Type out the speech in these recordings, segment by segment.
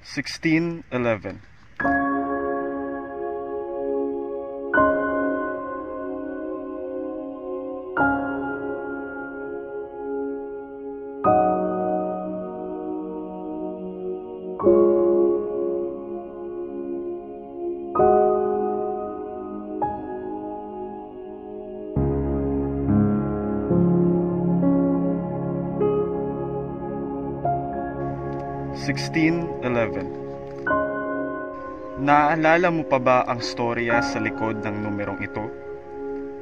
1611. Naalala mo pa ba ang storya sa likod ng numerong ito?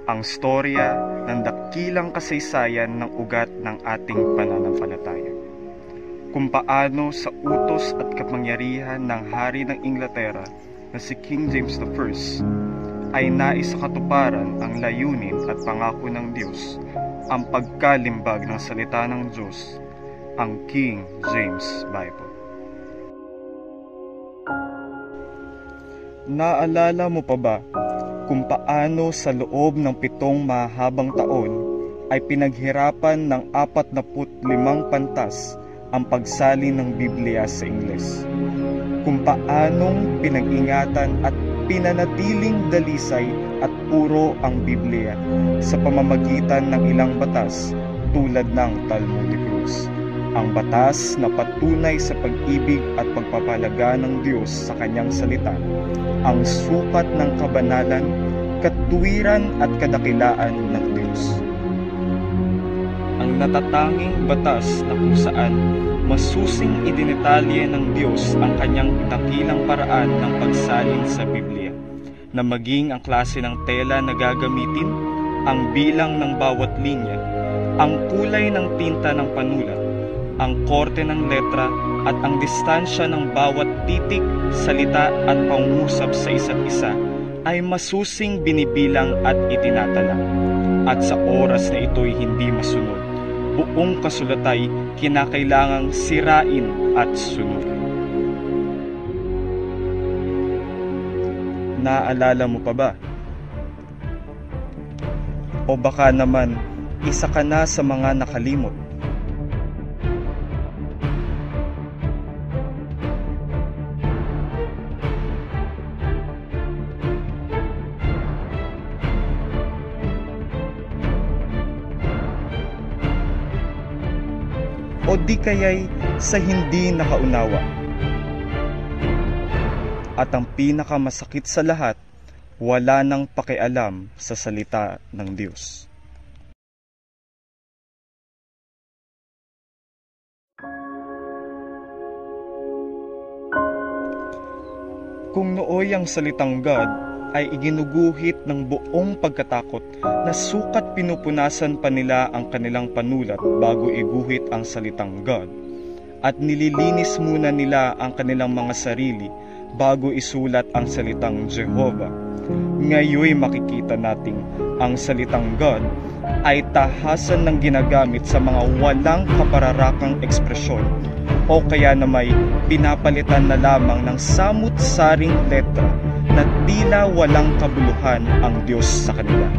Ang storya ng dakilang kasaysayan ng ugat ng ating pananampalataya. Kung paano sa utos at kapangyarihan ng hari ng Inglaterra na si King James I ay nais sa katuparan ang layunin at pangako ng Diyos, ang pagkalimbag ng salita ng Diyos, ang King James Bible. Naalala mo pa ba kung paano sa loob ng 7 mahabang taon ay pinaghirapan ng 45 pantas ang pagsalin ng Biblia sa Ingles? Kung paanong pinag-ingatan at pinanatiling dalisay at puro ang Biblia sa pamamagitan ng ilang batas tulad ng Talmudic Rules. Ang batas na patunay sa pag-ibig at pagpapahalaga ng Diyos sa kanyang salita, ang sukat ng kabanalan, katuwiran at kadakilaan ng Diyos. Ang natatanging batas na kung saan masusing idinitalye ng Diyos ang kanyang dakilang paraan ng pagsalin sa Biblia, na maging ang klase ng tela na gagamitin, ang bilang ng bawat linya, ang kulay ng tinta ng panulat, ang korte ng letra at ang distansya ng bawat titik, salita at pangungusap sa isa't isa ay masusing binibilang at itinatala. At sa oras na ito'y hindi masunod, buong kasulatay kinakailangang sirain at sunugin. Naalala mo pa ba? O baka naman, isa ka na sa mga nakalimot? O di kaya'y sa hindi nakaunawa. At ang pinakamasakit sa lahat, wala nang pakialam sa salita ng Diyos. Kung nooy ang salitang God ay iginuguhit ng buong pagkatakot na sukat pinupunasan pa nila ang kanilang panulat bago iguhit ang salitang God, at nililinis muna nila ang kanilang mga sarili bago isulat ang salitang Jehovah. Ngayoy makikita nating ang salitang God ay tahasan ng ginagamit sa mga walang kapararakang ekspresyon, o kaya na may pinapalitan na lamang ng samut-saring letra na tila walang kabuluhan ang Diyos sa kanila.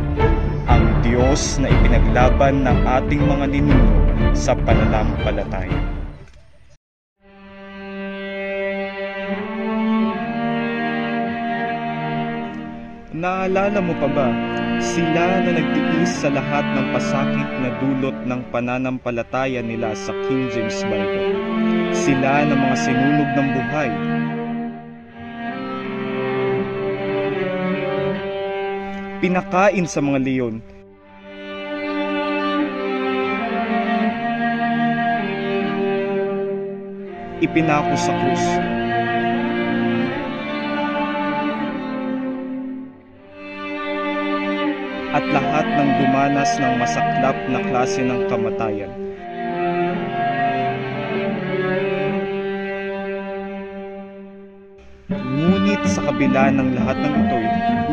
Ang Diyos na ipinaglaban ng ating mga ninuno sa pananampalataya. Naalala mo pa ba sila na nagtiis sa lahat ng pasakit na dulot ng pananampalataya nila sa King James Bible? Sila na mga sinunog ng buhay, pinakain sa mga leon, ipinako sa krus, at lahat ng dumanas ng masaklap na klase ng kamatayan. Ngunit sa kabila ng lahat ng ito'y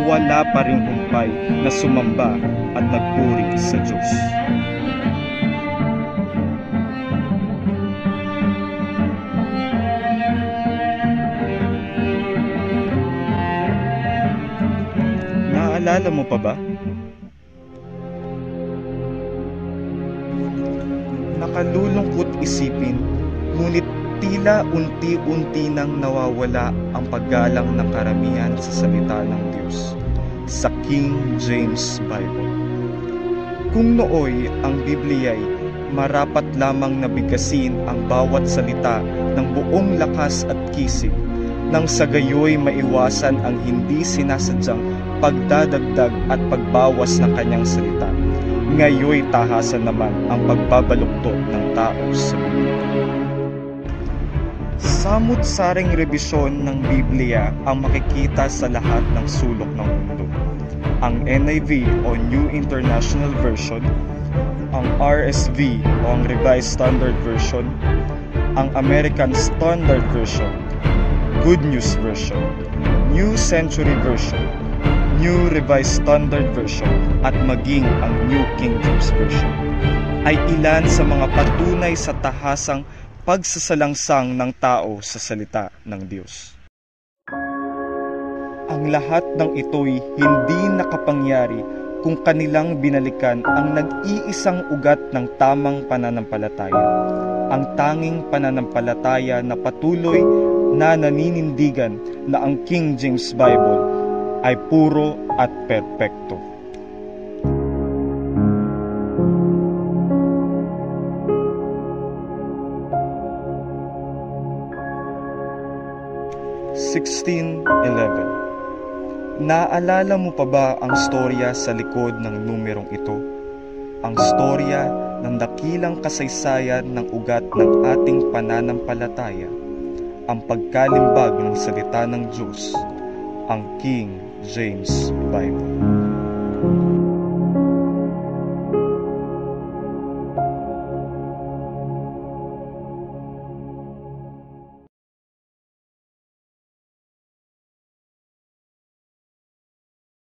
wala pa ring humpay na sumamba at nagpuri sa Diyos. Naalala mo pa ba? Nakalulungkot isipin, ngunit tila tila unti-unti nang nawawala ang paggalang ng karamihan sa salita ng Diyos sa King James Bible. Kung nooy ang Bibliya'y marapat lamang nabigkasin ang bawat salita ng buong lakas at kisig, nang sa gayoy maiwasan ang hindi sinasadyang pagdadagdag at pagbawas ng kanyang salita, ngayoy tahasan naman ang pagbabaluktot ng tao sa mundo. Samut-saring rebisyon ng Biblia ang makikita sa lahat ng sulok ng mundo. Ang NIV o New International Version, ang RSV o ang Revised Standard Version, ang American Standard Version, Good News Version, New Century Version, New Revised Standard Version, at maging ang New King James Version ay ilan sa mga patunay sa tahasang pagsasalangsang ng tao sa salita ng Diyos. Ang lahat ng ito'y hindi nakapangyari kung kanilang binalikan ang nag-iisang ugat ng tamang pananampalataya, ang tanging pananampalataya na patuloy na naninindigan na ang King James Bible ay puro at perpekto. Naalala mo pa ba ang storya sa likod ng numerong ito? Ang storya ng dakilang kasaysayan ng ugat ng ating pananampalataya, ang pagkalimbag ng salita ng Diyos, ang King James Bible.